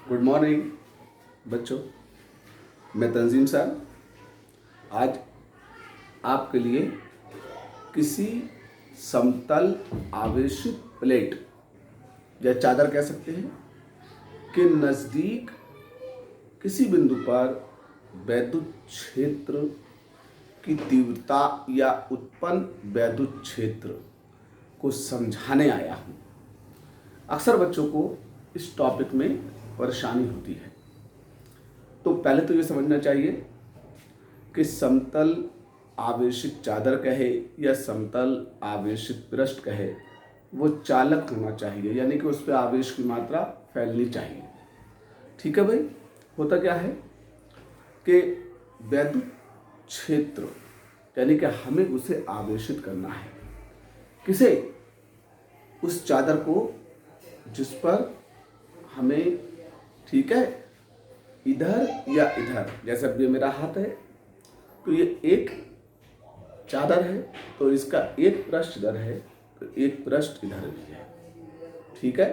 Good morning बच्चों, मैं तंजीम sir आज आपके लिए किसी समतल आवेशित प्लेट या चादर कह सकते हैं के नज़दीक किसी बिंदु पर वैद्युत क्षेत्र की तीव्रता या उत्पन्न वैद्युत क्षेत्र को समझाने आया हूँ। अक्सर बच्चों को इस टॉपिक में परेशानी होती है, तो पहले तो ये समझना चाहिए कि समतल आवेशित चादर कहे या समतल आवेशित पृष्ठ कहे, वो चालक होना चाहिए, यानी कि उस पर आवेश की मात्रा फैलनी चाहिए। ठीक है भाई, होता क्या है कि वैद्युत क्षेत्र यानी कि हमें उसे आवेशित करना है, किसे? उस चादर को जिस पर हमें, ठीक है, इधर या इधर, जैसे अब ये मेरा हाथ है तो ये एक चादर है, तो इसका एक पृष्ठ इधर है तो एक पृष्ठ इधर भी है। ठीक है,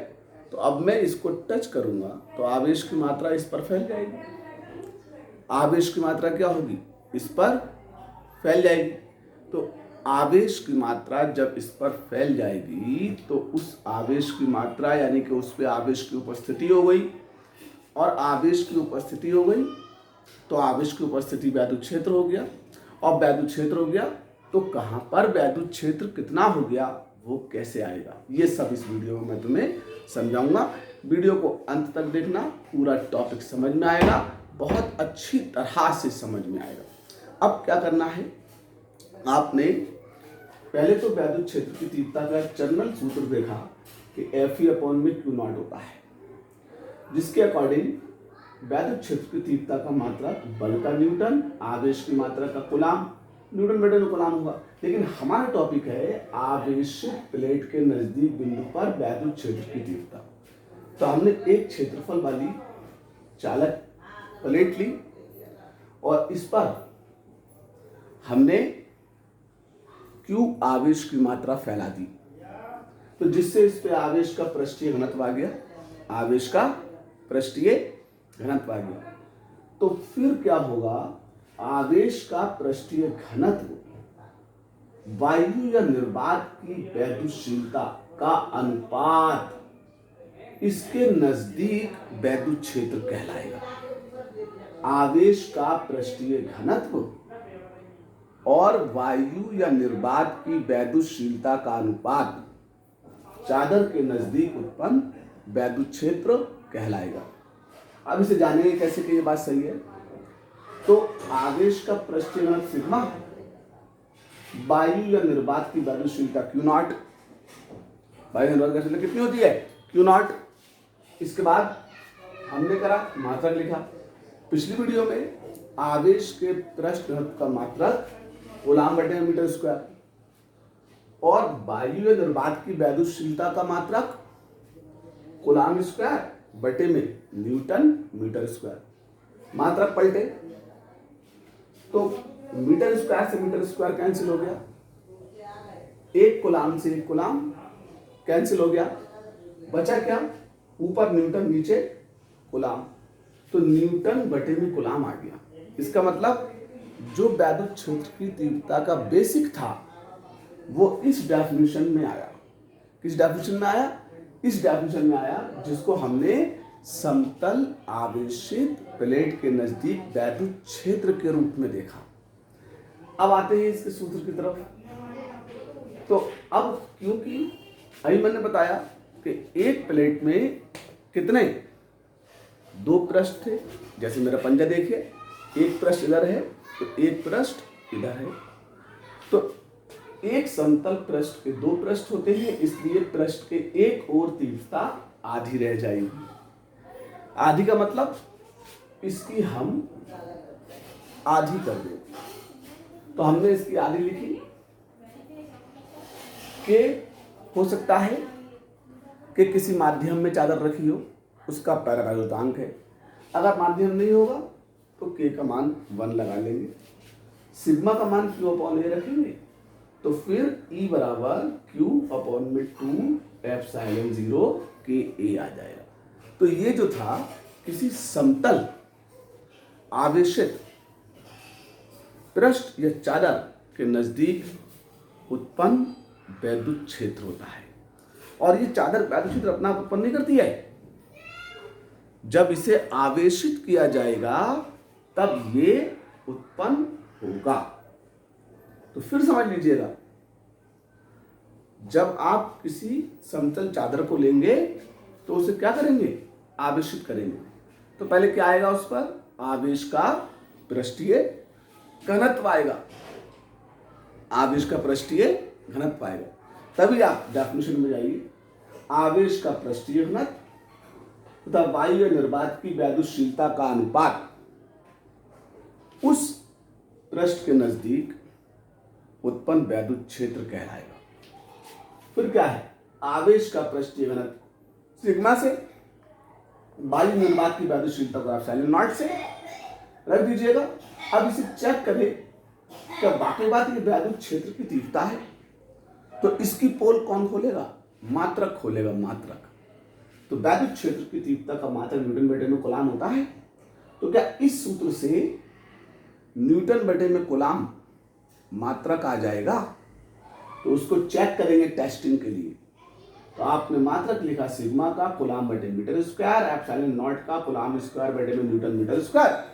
तो अब मैं इसको टच करूंगा तो आवेश की मात्रा इस पर फैल जाएगी। आवेश की मात्रा क्या होगी? इस पर फैल जाएगी। तो आवेश की मात्रा जब इस पर फैल जाएगी तो उस आवेश की मात्रा यानी कि उस पर आवेश की उपस्थिति हो गई, और आवेश की उपस्थिति हो गई तो आवेश की उपस्थिति वैद्युत क्षेत्र हो गया, और वैद्युत क्षेत्र हो गया तो कहाँ पर वैद्युत क्षेत्र कितना हो गया, वो कैसे आएगा, ये सब इस वीडियो में मैं तुम्हें समझाऊंगा। वीडियो को अंत तक देखना, पूरा टॉपिक समझ में आएगा, बहुत अच्छी तरह से समझ में आएगा। अब क्या करना है, आपने पहले तो वैद्युत क्षेत्र की तीव्रता का जनरल सूत्र देखा कि Fe/Q0 होता है, जिसके अकॉर्डिंग वैद्युत क्षेत्र की तीव्रता का मात्रा बल का न्यूटन, आवेश की मात्रा का कूलाम, न्यूटन मीटर में कूलाम होगा। लेकिन हमारा टॉपिक है आवेशित प्लेट के नजदीक बिंदु पर वैद्युत क्षेत्र की तीव्रता। तो हमने एक क्षेत्रफल वाली चालक प्लेट ली और इस पर हमने Q आवेश की मात्रा फैला दी, तो जिससे इस पे आवेश का पृष्ठीय घनत्व आ गया, आवेश का पृष्ठीय घनत्व आ गया। तो फिर क्या होगा, आवेश का पृष्ठीय घनत्व वायु या निर्वात की वैद्युतशीलता का अनुपात इसके नजदीक वैद्युत क्षेत्र कहलाएगा। आवेश का पृष्ठीय घनत्व और वायु या निर्वात की वैद्युतशीलता का अनुपात चादर के नजदीक उत्पन्न वैद्युत क्षेत्र कहलाएगा। अब इसे जानेंगे कैसे कि ये बात सही है। तो आवेश का पृष्ठीय घनत्व सिग्मा, वायु या निर्वात की वैद्युतशीलता Q0, वायु निर्वात की वैद्युतशीलता कितनी होती है? Q0। इसके बाद हमने करा मात्रक लिखा। पिछली वीडियो में आवेश के पृष्ठ घनत्व का मात्रक कूलाम बटे मीटर स्क्वायर, और वायु या निर्वात की वैद्युतशीलता का मात्रक कूलाम स्क्वायर बटे में न्यूटन मीटर स्क्वायर। मात्रक पलटे तो मीटर स्क्वायर से मीटर स्क्वायर कैंसिल हो गया, एक कूलाम से एक कूलाम कैंसिल हो गया, बचा क्या? ऊपर न्यूटन नीचे कूलाम, तो न्यूटन बटे में कूलाम आ गया। इसका मतलब जो वैद्युत क्षेत्र की तीव्रता का बेसिक था वो इस डेफिनेशन में आया। किस डेफिनेशन में आया? इस डेफिनेशन में आया जिसको हमने समतल आवेशित प्लेट के नजदीक वैद्युत क्षेत्र के रूप में देखा। अब आते हैं इसके सूत्र की तरफ। तो अब क्योंकि अभी मैंने बताया कि एक प्लेट में कितने, दो पृष्ठ थे, जैसे मेरा पंजा देखिए, एक पृष्ठ इधर है तो एक पृष्ठ इधर है, तो एक समतल पृष्ठ के दो पृष्ठ होते हैं, इसलिए पृष्ठ के एक ओर तीव्रता आधी रह जाएगी। आधी का मतलब इसकी हम आधी कर दें, तो हमने इसकी आधी लिखी कि हो सकता है कि किसी माध्यम में चादर रखी हो, उसका पैरावैद्युतांक है। अगर माध्यम नहीं होगा तो K का मान 1 लगा लेंगे, सिग्मा का मान Q/A रखेंगे, तो फिर E बराबर Q/2 ε0 KA आ जाएगा। तो ये जो था किसी समतल आवेशित पृष्ठ या चादर के नजदीक उत्पन्न वैद्युत क्षेत्र होता है। और ये चादर वैद्युत क्षेत्र अपना आप उत्पन्न नहीं करती है, जब इसे आवेशित किया जाएगा तब ये उत्पन्न होगा। तो फिर समझ लीजिएगा, जब आप किसी समतल चादर को लेंगे तो उसे क्या करेंगे, आवेशित करेंगे। तो पहले क्या आएगा, उस पर आवेश का पृष्ठीय घनत्व आएगा, आवेश का पृष्ठीय घनत्व आएगा। तभी आप डेफिनेशन में जाइए, आवेश का पृष्ठीय घनत्व तथा वायु या निर्वात की वैद्युतशीलता का अनुपात उस पृष्ठ के नजदीक उत्पन्न वैद्युत क्षेत्र कहलाएगा। फिर क्या है, आवेश का पृष्ठीय घनत्व सिग्मा से, वायु निर्वात की वैद्युतशीलता को एप्सिलॉन नॉट से रख दीजिएगा। अब इसे चेक करें क्या बाकी बात ये वैद्युत क्षेत्र की तीव्रता है, तो इसकी पोल कौन खोलेगा, मात्रक खोलेगा, मात्रक। तो वैद्युत क्षेत्र की तीव्रता का मात्रक न्यूटन बटे में कूलाम होता है। तो क्या इस सूत्र से न्यूटन बटे में कूलाम मात्रक आ जाएगा? तो उसको चेक करेंगे टेस्टिंग के लिए। तो आपने मात्रक लिखा सिग्मा का कूलाम बटे मीटर स्क्वायर, एप्सिलॉन नॉट का कूलाम स्क्वायर बटे में न्यूटन मीटर स्क्वायर।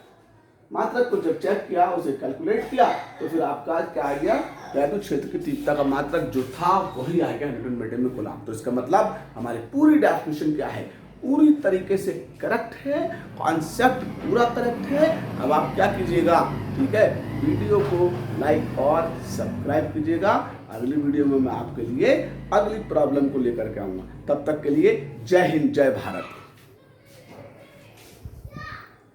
मात्रक को जब चेक किया, उसे कैलकुलेट किया, तो फिर आपका क्या आ गया, वैद्युत क्षेत्र की तीव्रता का मात्रक जो था वही आ गया न्यूटन बटे में कूलाम। तो इसका मतलब हमारी पूरी डेफिनेशन क्या है, पूरी तरीके से करेक्ट है, कॉन्सेप्ट पूरा करेक्ट है। अब आप क्या कीजिएगा, ठीक है, वीडियो को लाइक और सब्सक्राइब कीजिएगा। अगली वीडियो में मैं आपके लिए अगली प्रॉब्लम को लेकर के आऊँगा। तब तक के लिए जय हिंद, जय भारत।